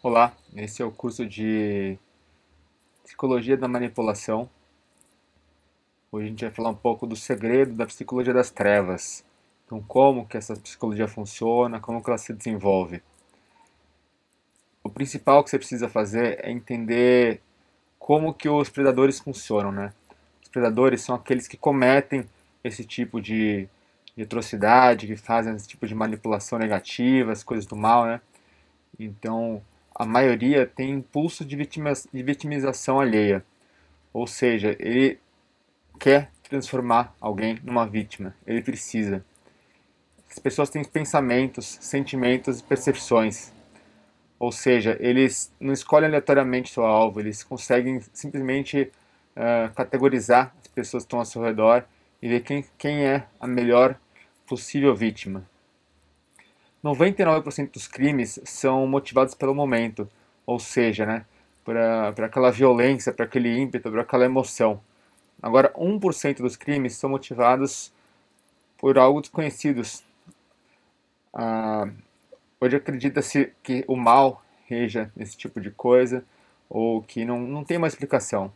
Olá, esse é o curso de Psicologia da Manipulação. Hoje a gente vai falar um pouco do segredo da psicologia das trevas. Então, como que essa psicologia funciona, como que ela se desenvolve. O principal que você precisa fazer é entender como que os predadores funcionam, né? Os predadores são aqueles que cometem esse tipo de atrocidade, que fazem esse tipo de manipulação negativa, as coisas do mal, né? Então, a maioria tem impulso de vitimização alheia. Ou seja, ele quer transformar alguém numa vítima. Ele precisa. As pessoas têm pensamentos, sentimentos e percepções. Ou seja, eles não escolhem aleatoriamente seu alvo, eles conseguem simplesmente categorizar as pessoas que estão ao seu redor e ver quem é a melhor possível vítima. 99% dos crimes são motivados pelo momento, ou seja, né, por aquela violência, por aquele ímpeto, por aquela emoção. Agora, 1% dos crimes são motivados por algo desconhecidos. Ah, hoje acredita-se que o mal reja nesse tipo de coisa, ou que não tem uma explicação.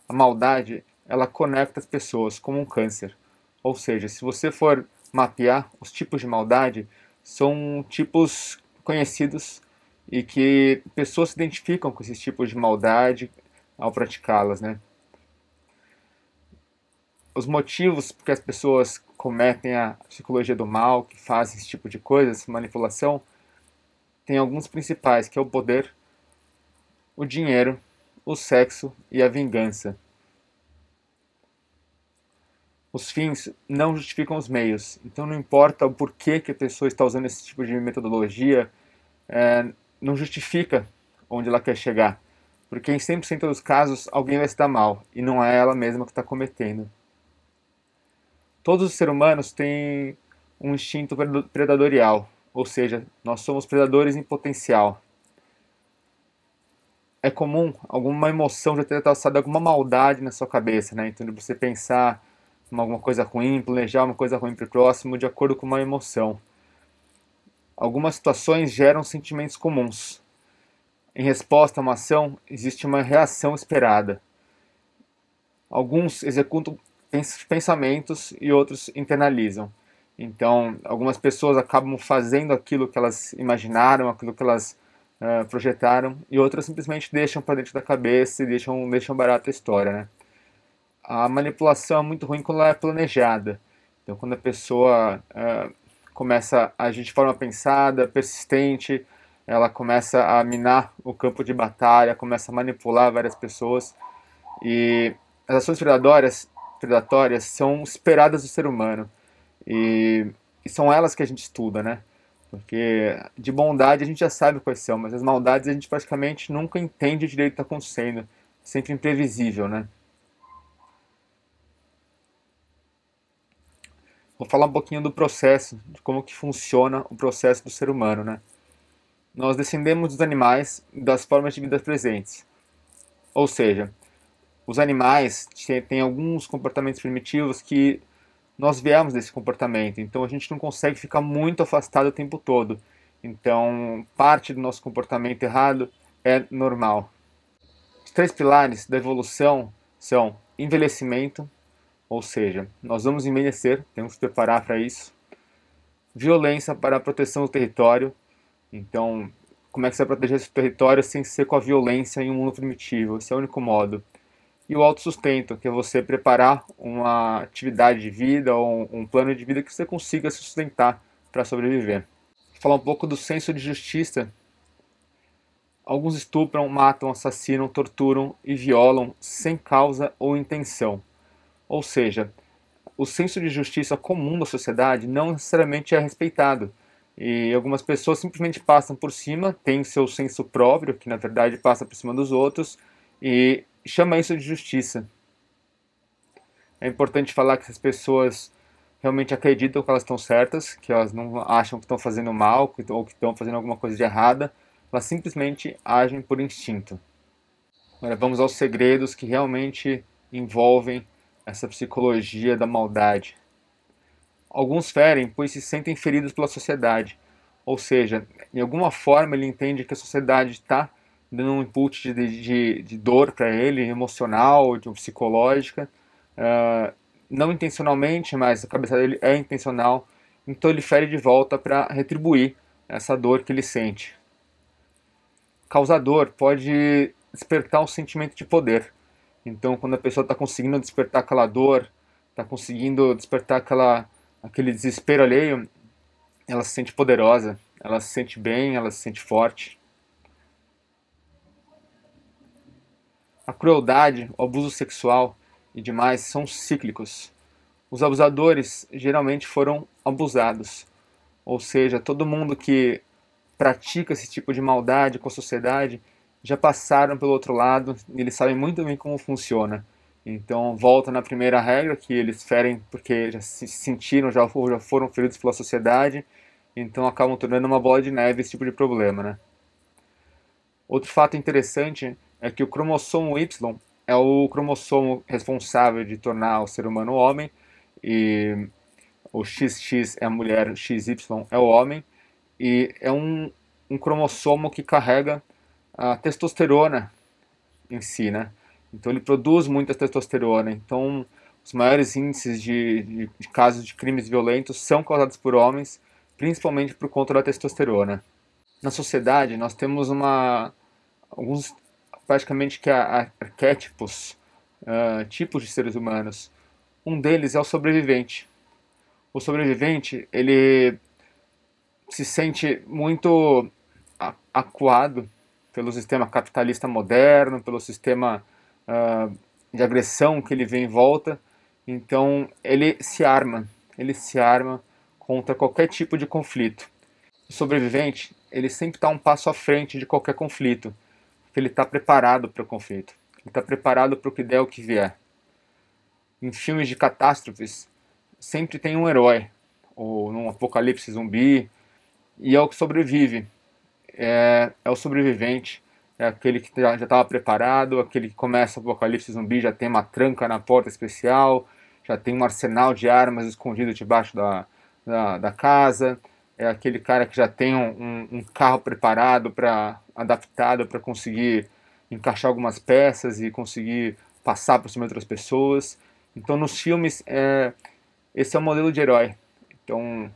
A maldade, ela conecta as pessoas como um câncer. Ou seja, se você for mapear os tipos de maldade, são tipos conhecidos e que pessoas se identificam com esses tipos de maldade ao praticá-las, né? Os motivos por que as pessoas cometem a psicologia do mal, que fazem esse tipo de coisa, essa manipulação, tem alguns principais, que é o poder, o dinheiro, o sexo e a vingança. Os fins não justificam os meios, então não importa o porquê que a pessoa está usando esse tipo de metodologia, não justifica onde ela quer chegar, porque em 100% dos casos alguém vai se dar mal, e não é ela mesma que está cometendo. Todos os seres humanos têm um instinto predadorial, ou seja, nós somos predadores em potencial. É comum alguma emoção já ter traçado alguma maldade na sua cabeça, né? Então, de você pensar em alguma coisa ruim, planejar uma coisa ruim para o próximo de acordo com uma emoção. Algumas situações geram sentimentos comuns. Em resposta a uma ação, existe uma reação esperada. Alguns executam pensamentos e outros internalizam. Então, algumas pessoas acabam fazendo aquilo que elas imaginaram, aquilo que elas projetaram, e outras simplesmente deixam para dentro da cabeça e deixam barata a história, né? A manipulação é muito ruim quando ela é planejada. Então, quando a pessoa começa a agir de forma pensada, persistente, ela começa a minar o campo de batalha, começa a manipular várias pessoas. E as ações predatórias são esperadas do ser humano. E, e são elas que a gente estuda, né? Porque de bondade a gente já sabe quais são, mas as maldades a gente praticamente nunca entende direito o que está acontecendo. Sempre imprevisível, né? Vou falar um pouquinho do processo, de como que funciona o processo do ser humano, né? Nós descendemos dos animais e das formas de vida presentes. Ou seja, os animais têm alguns comportamentos primitivos que nós viemos desse comportamento, então a gente não consegue ficar muito afastado o tempo todo. Então, parte do nosso comportamento errado é normal. Os três pilares da evolução são envelhecimento, ou seja, nós vamos envelhecer, temos que preparar para isso. Violência para a proteção do território, então, como é que você vai proteger esse território sem ser com a violência em um mundo primitivo? Esse é o único modo. E o autossustento, que é você preparar uma atividade de vida ou um plano de vida que você consiga se sustentar para sobreviver. Vou falar um pouco do senso de justiça. Alguns estupram, matam, assassinam, torturam e violam sem causa ou intenção. Ou seja, o senso de justiça comum da sociedade não necessariamente é respeitado. E algumas pessoas simplesmente passam por cima, têm seu senso próprio, que na verdade passa por cima dos outros, e chama isso de justiça. É importante falar que essas pessoas realmente acreditam que elas estão certas, que elas não acham que estão fazendo mal ou que estão fazendo alguma coisa de errada, elas simplesmente agem por instinto. Agora vamos aos segredos que realmente envolvem essa psicologia da maldade. Alguns ferem, pois se sentem feridos pela sociedade. Ou seja, em alguma forma ele entende que a sociedade está dando um input de dor para ele, emocional, de psicológica, uh, não intencionalmente, mas a cabeça dele é intencional, então ele fere de volta para retribuir essa dor que ele sente. Causador pode despertar um sentimento de poder. Então, quando a pessoa está conseguindo despertar aquela dor, está conseguindo despertar aquele desespero alheio, ela se sente poderosa, ela se sente bem, ela se sente forte. A crueldade, o abuso sexual e demais são cíclicos. Os abusadores geralmente foram abusados, ou seja, todo mundo que pratica esse tipo de maldade com a sociedade já passaram pelo outro lado e eles sabem muito bem como funciona. Então volta na primeira regra, que eles ferem porque já se sentiram, já foram feridos pela sociedade, então acabam tornando uma bola de neve esse tipo de problema, né? Outro fato interessante é que o cromossomo Y é o cromossomo responsável de tornar o ser humano homem, e o XX é a mulher, o XY é o homem, e é um cromossomo que carrega a testosterona em si, né? Então ele produz muita testosterona. Então os maiores índices de casos de crimes violentos são causados por homens, principalmente por conta da testosterona. Na sociedade nós temos alguns praticamente que arquétipos, tipos de seres humanos. Um deles é o sobrevivente. O sobrevivente, ele se sente muito acuado pelo sistema capitalista moderno, pelo sistema de agressão que ele vê em volta. Então ele se arma contra qualquer tipo de conflito. O sobrevivente, ele sempre está um passo à frente de qualquer conflito, porque ele está preparado para o conflito, ele está preparado para o que der o que vier. Em filmes de catástrofes, sempre tem um herói, ou num apocalipse zumbi, e é o que sobrevive. É o sobrevivente, é aquele que já estava preparado, aquele que começa o apocalipse zumbi, já tem uma tranca na porta especial, já tem um arsenal de armas escondido debaixo da casa, é aquele cara que já tem um carro preparado, adaptado para conseguir encaixar algumas peças e conseguir passar por cima de outras pessoas. Então nos filmes, esse é o modelo de herói. Então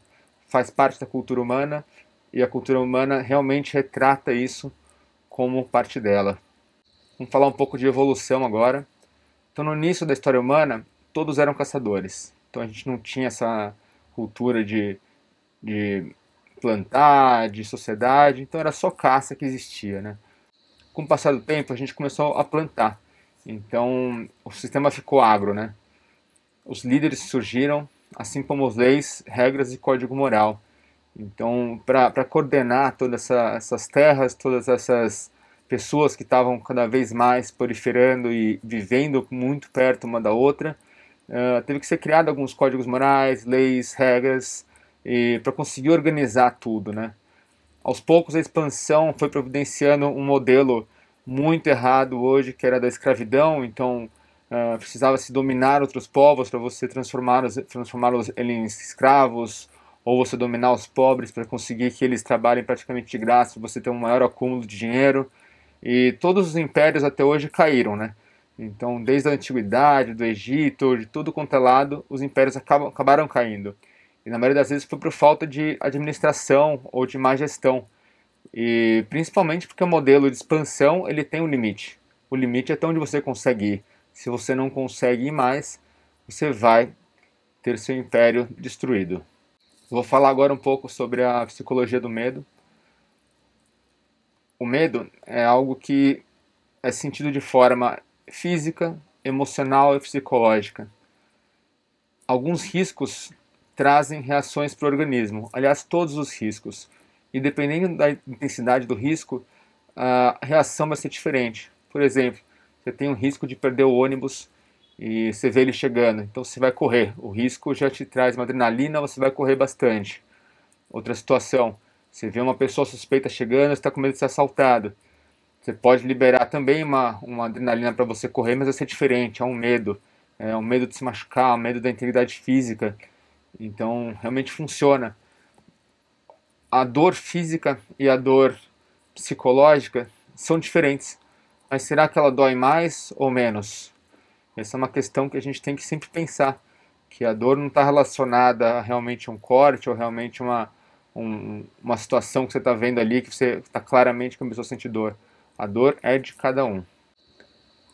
faz parte da cultura humana, e a cultura humana realmente retrata isso como parte dela. Vamos falar um pouco de evolução agora. Então, no início da história humana, todos eram caçadores. Então, a gente não tinha essa cultura de plantar, de sociedade. Então, era só caça que existia, né? Com o passar do tempo, a gente começou a plantar. Então, o sistema ficou agro, né? Os líderes surgiram, assim como as leis, regras e código moral. Então, para coordenar todas essas terras, todas essas pessoas que estavam cada vez mais proliferando e vivendo muito perto uma da outra, teve que ser criado alguns códigos morais, leis, regras, para conseguir organizar tudo, né? Aos poucos a expansão foi providenciando um modelo muito errado hoje, que era da escravidão. Então precisava se dominar outros povos para você transformá-los em escravos, ou você dominar os pobres para conseguir que eles trabalhem praticamente de graça, você ter um maior acúmulo de dinheiro. E todos os impérios até hoje caíram, né? Então, desde a antiguidade, do Egito, de tudo quanto é lado, os impérios acabaram caindo. E na maioria das vezes foi por falta de administração ou de má gestão. E principalmente porque o modelo de expansão ele tem um limite. O limite é até onde você consegue ir. Se você não consegue ir mais, você vai ter seu império destruído. Vou falar agora um pouco sobre a psicologia do medo. O medo é algo que é sentido de forma física, emocional e psicológica. Alguns riscos trazem reações para o organismo, aliás, todos os riscos. E dependendo da intensidade do risco, a reação vai ser diferente. Por exemplo, você tem um risco de perder o ônibus e você vê ele chegando, então você vai correr. O risco já te traz uma adrenalina, você vai correr bastante. Outra situação, você vê uma pessoa suspeita chegando, você está com medo de ser assaltado. Você pode liberar também uma adrenalina para você correr, mas vai ser diferente, é um medo de se machucar, um medo da integridade física. Então, realmente funciona. a dor física e a dor psicológica são diferentes. Mas será que ela dói mais ou menos? Essa é uma questão que a gente tem que sempre pensar, que a dor não está relacionada a realmente um corte ou realmente uma situação que você está vendo ali, que você está claramente que a pessoa sente dor. A dor é de cada um.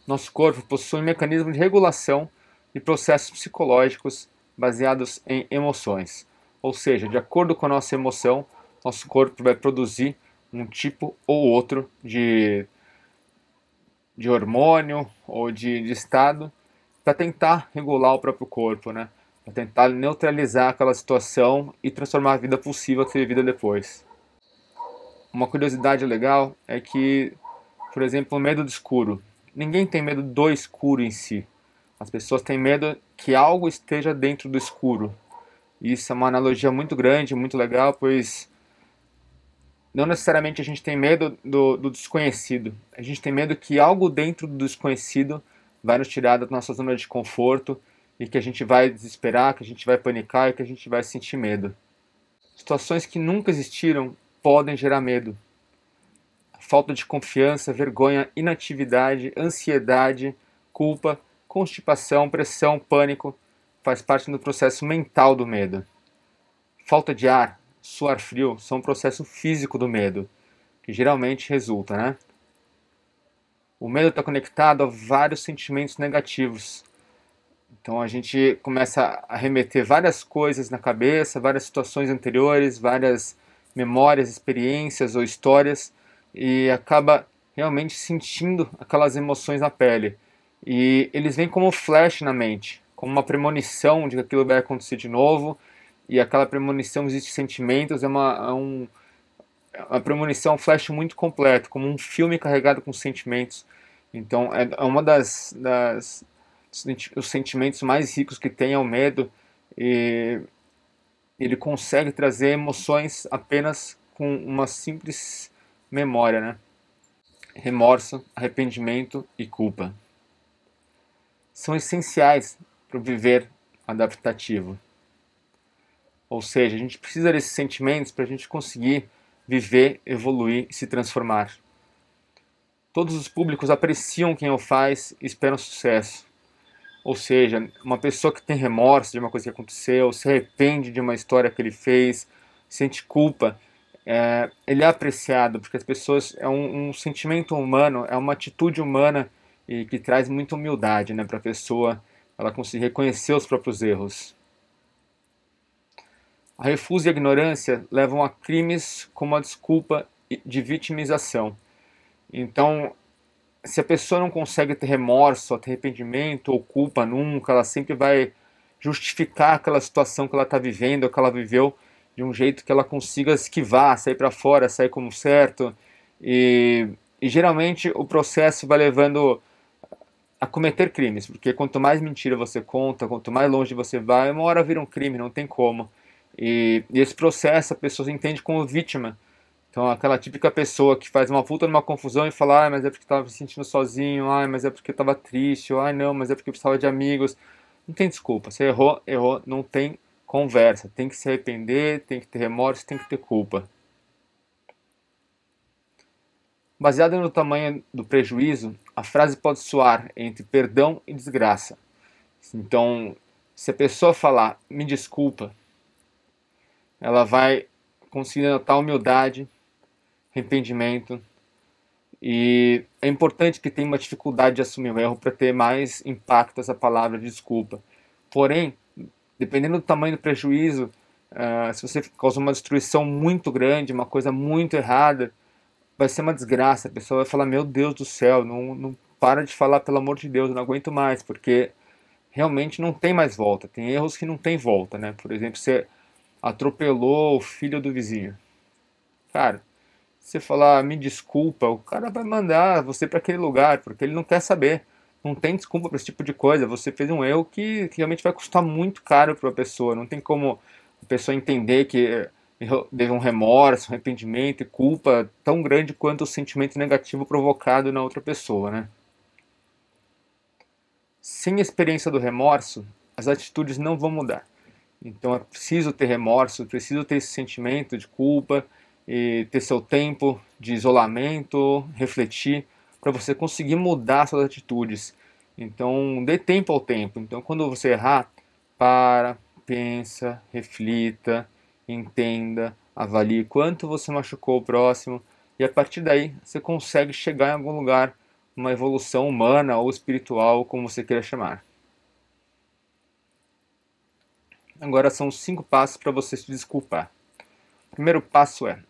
Nosso corpo possui um mecanismo de regulação de processos psicológicos baseados em emoções. Ou seja, de acordo com a nossa emoção, nosso corpo vai produzir um tipo ou outro de hormônio ou de estado para tentar regular o próprio corpo, né? Para tentar neutralizar aquela situação e transformar a vida possível a ser vivida depois. Uma curiosidade legal é que, por exemplo, o medo do escuro. Ninguém tem medo do escuro em si. As pessoas têm medo que algo esteja dentro do escuro. Isso é uma analogia muito grande, muito legal, pois não necessariamente a gente tem medo do desconhecido. A gente tem medo que algo dentro do desconhecido vai nos tirar da nossa zona de conforto e que a gente vai desesperar, que a gente vai panicar e que a gente vai sentir medo. Situações que nunca existiram podem gerar medo. Falta de confiança, vergonha, inatividade, ansiedade, culpa, constipação, pressão, pânico faz parte do processo mental do medo. Falta de ar, suar frio são um processo físico do medo, que geralmente resulta, né? O medo está conectado a vários sentimentos negativos. Então a gente começa a remeter várias coisas na cabeça, várias situações anteriores, várias memórias, experiências ou histórias e acaba realmente sentindo aquelas emoções na pele. E eles vêm como flash na mente, como uma premonição de que aquilo vai acontecer de novo. E aquela premonição existe sentimentos, uma premonição, um flash muito completo, como um filme carregado com sentimentos. Então é uma os sentimentos mais ricos que tem é o medo, e ele consegue trazer emoções apenas com uma simples memória, né? Remorso, arrependimento e culpa são essenciais para o viver adaptativo. Ou seja, a gente precisa desses sentimentos para a gente conseguir viver, evoluir e se transformar. Todos os públicos apreciam quem o faz e esperam sucesso. Ou seja, uma pessoa que tem remorso de uma coisa que aconteceu, se arrepende de uma história que ele fez, sente culpa, ele é apreciado, porque as pessoas, é um sentimento humano, é uma atitude humana e que traz muita humildade, né, para a pessoa ela conseguir reconhecer os próprios erros. A refuso e a ignorância levam a crimes como a desculpa de vitimização. Então, se a pessoa não consegue ter remorso, ter arrependimento ou culpa nunca, ela sempre vai justificar aquela situação que ela está vivendo, que ela viveu, de um jeito que ela consiga esquivar, sair para fora, sair como certo. E geralmente o processo vai levando a cometer crimes, porque quanto mais mentira você conta, quanto mais longe você vai, uma hora vira um crime, não tem como. E esse processo a pessoa entende como vítima. Então, aquela típica pessoa que faz uma puta numa confusão e fala, mas é porque estava se sentindo sozinho, mas é porque estava triste, não, mas é porque precisava de amigos. Não tem desculpa, você errou, errou, não tem conversa. Tem que se arrepender, tem que ter remorso, tem que ter culpa. Baseado no tamanho do prejuízo, a frase pode soar entre perdão e desgraça. Então, se a pessoa falar, me desculpa, ela vai conseguir notar humildade, arrependimento. E é importante que tenha uma dificuldade de assumir o erro para ter mais impacto essa palavra de desculpa. Porém, dependendo do tamanho do prejuízo, se você causou uma destruição muito grande, uma coisa muito errada, vai ser uma desgraça. A pessoa vai falar, meu Deus do céu, não para de falar, pelo amor de Deus, eu não aguento mais, porque realmente não tem mais volta. Tem erros que não tem volta, né? Por exemplo, você atropelou o filho do vizinho. Cara, você falar, me desculpa, o cara vai mandar você para aquele lugar, porque ele não quer saber. Não tem desculpa para esse tipo de coisa. Você fez um erro que realmente vai custar muito caro para a pessoa. Não tem como a pessoa entender que teve um remorso, um arrependimento e culpa tão grande quanto o sentimento negativo provocado na outra pessoa, né? Sem a experiência do remorso, as atitudes não vão mudar. Então é preciso ter remorso, preciso ter esse sentimento de culpa e ter seu tempo de isolamento, refletir, para você conseguir mudar suas atitudes. Então dê tempo ao tempo. Então quando você errar, para, pensa, reflita, entenda, avalie quanto você machucou o próximo e a partir daí você consegue chegar em algum lugar, uma evolução humana ou espiritual, como você queira chamar. Agora são 5 passos para você se desculpar. O primeiro passo é: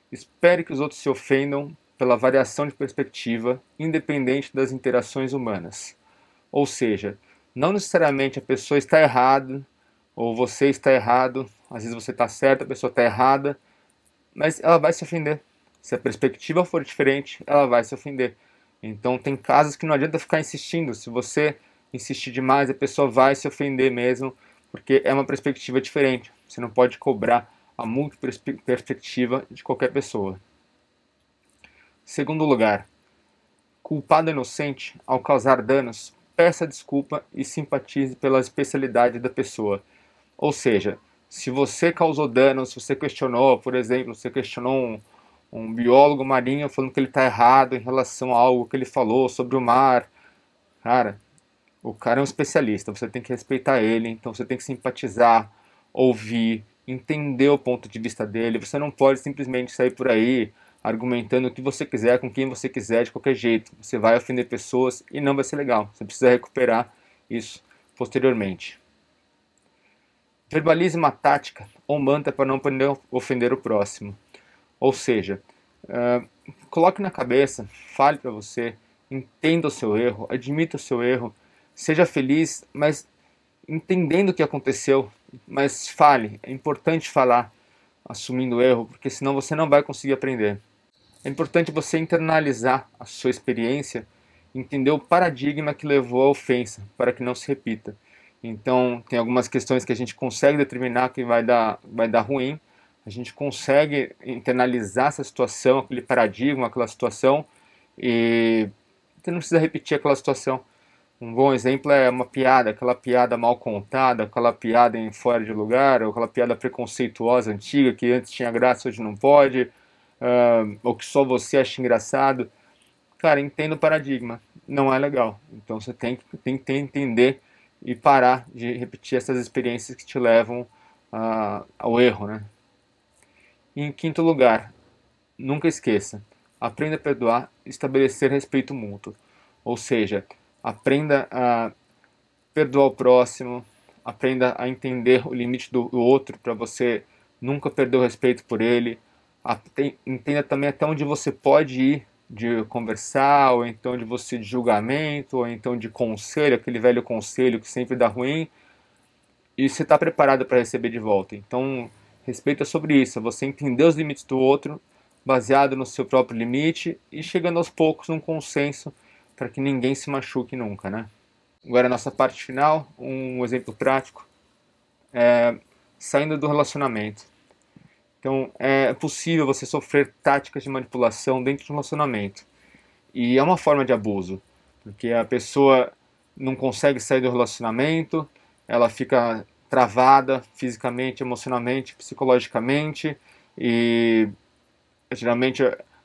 espere que os outros se ofendam pela variação de perspectiva, independente das interações humanas. Ou seja, não necessariamente a pessoa está errada ou você está errado, às vezes você está certo, a pessoa está errada, mas ela vai se ofender. Se a perspectiva for diferente, ela vai se ofender. Então tem casos que não adianta ficar insistindo. Se você insistir demais, a pessoa vai se ofender mesmo, porque é uma perspectiva diferente. Você não pode cobrar a multiperspectiva de qualquer pessoa. Segundo lugar, culpado inocente, ao causar danos, peça desculpa e simpatize pela especialidade da pessoa. Ou seja, se você causou dano, se você questionou, por exemplo, você questionou um biólogo marinho falando que ele está errado em relação a algo que ele falou sobre o mar, cara, o cara é um especialista, você tem que respeitar ele, então você tem que simpatizar, ouvir, entender o ponto de vista dele. Você não pode simplesmente sair por aí argumentando o que você quiser, com quem você quiser, de qualquer jeito. Você vai ofender pessoas e não vai ser legal. Você precisa recuperar isso posteriormente. Verbalize uma tática ou manta para não ofender o próximo. Ou seja, coloque na cabeça, fale para você, entenda o seu erro, admita o seu erro, seja feliz, mas entendendo o que aconteceu, mas fale. É importante falar assumindo o erro, porque senão você não vai conseguir aprender. É importante você internalizar a sua experiência, entender o paradigma que levou à ofensa, para que não se repita. Então, tem algumas questões que a gente consegue determinar que vai dar ruim, a gente consegue internalizar essa situação, aquele paradigma, aquela situação, e você não precisa repetir aquela situação. Um bom exemplo é uma piada, aquela piada mal contada, aquela piada em fora de lugar, ou aquela piada preconceituosa antiga que antes tinha graça, hoje não pode, ou que só você acha engraçado. Cara, entenda o paradigma, não é legal. Então você tem que entender e parar de repetir essas experiências que te levam ao erro, né? E em quinto lugar, nunca esqueça, aprenda a perdoar e estabelecer respeito mútuo. Ou seja, aprenda a perdoar o próximo, aprenda a entender o limite do outro para você nunca perder o respeito por ele. Entenda também até onde você pode ir de conversar, ou então de você de julgamento, ou então de conselho, aquele velho conselho que sempre dá ruim, e você está preparado para receber de volta. Então, respeito é sobre isso, é você entender os limites do outro, baseado no seu próprio limite, e chegando aos poucos num consenso para que ninguém se machuque nunca, né? Agora a nossa parte final, um exemplo prático, saindo do relacionamento. Então é possível você sofrer táticas de manipulação dentro de um relacionamento. E é uma forma de abuso, porque a pessoa não consegue sair do relacionamento, ela fica travada fisicamente, emocionalmente, psicologicamente, e geralmente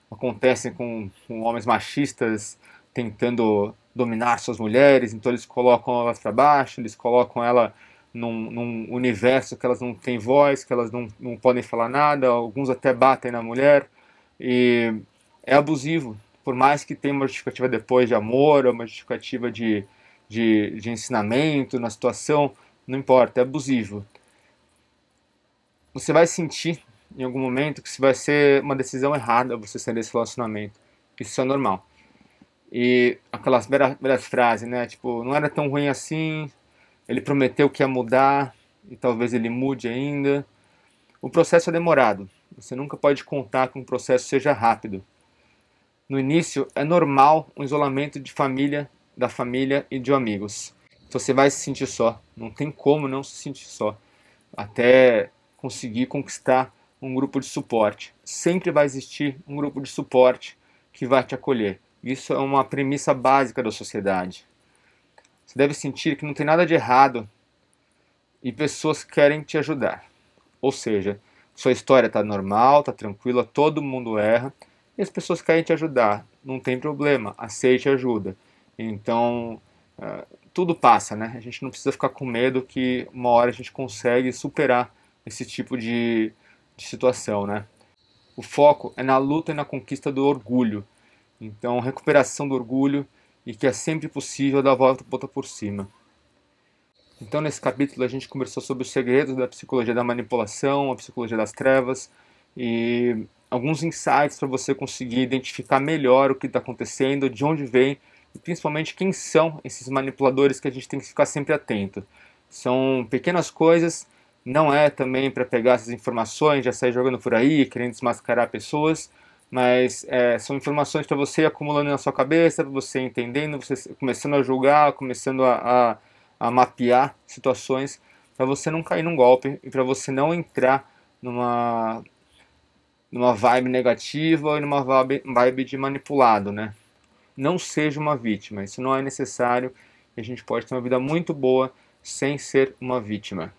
acontecem com homens machistas tentando dominar suas mulheres, então eles colocam elas para baixo, eles colocam ela num universo que elas não têm voz, que elas não podem falar nada, alguns até batem na mulher, e é abusivo, por mais que tenha uma justificativa depois de amor, ou uma justificativa de ensinamento na situação, não importa, é abusivo. Você vai sentir em algum momento que se vai ser uma decisão errada você sair desse relacionamento. Isso é normal. E aquelas belas frases, né? Tipo, não era tão ruim assim, ele prometeu que ia mudar e talvez ele mude ainda. O processo é demorado. Você nunca pode contar que um processo seja rápido. No início, é normal um isolamento de família, da família e de amigos. Então você vai se sentir só. Não tem como não se sentir só. Até conseguir conquistar um grupo de suporte. Sempre vai existir um grupo de suporte que vai te acolher. Isso é uma premissa básica da sociedade. Você deve sentir que não tem nada de errado e pessoas querem te ajudar. Ou seja, sua história está normal, está tranquila, todo mundo erra e as pessoas querem te ajudar. Não tem problema, aceite ajuda. Então, tudo passa, né? A gente não precisa ficar com medo que uma hora a gente consegue superar esse tipo de situação, né? O foco é na luta e na conquista do orgulho. Então, recuperação do orgulho e que é sempre possível dar a volta por cima. Então, nesse capítulo, a gente conversou sobre os segredos da psicologia da manipulação, a psicologia das trevas e alguns insights para você conseguir identificar melhor o que está acontecendo, de onde vem e principalmente quem são esses manipuladores que a gente tem que ficar sempre atento. São pequenas coisas, não é também para pegar essas informações, já sair jogando por aí, querendo desmascarar pessoas, mas são informações para você ir acumulando na sua cabeça, para você entendendo, você começando a julgar, começando a mapear situações para você não cair num golpe e para você não entrar numa vibe negativa e numa vibe de manipulado, né? Não seja uma vítima, isso não é necessário e a gente pode ter uma vida muito boa sem ser uma vítima.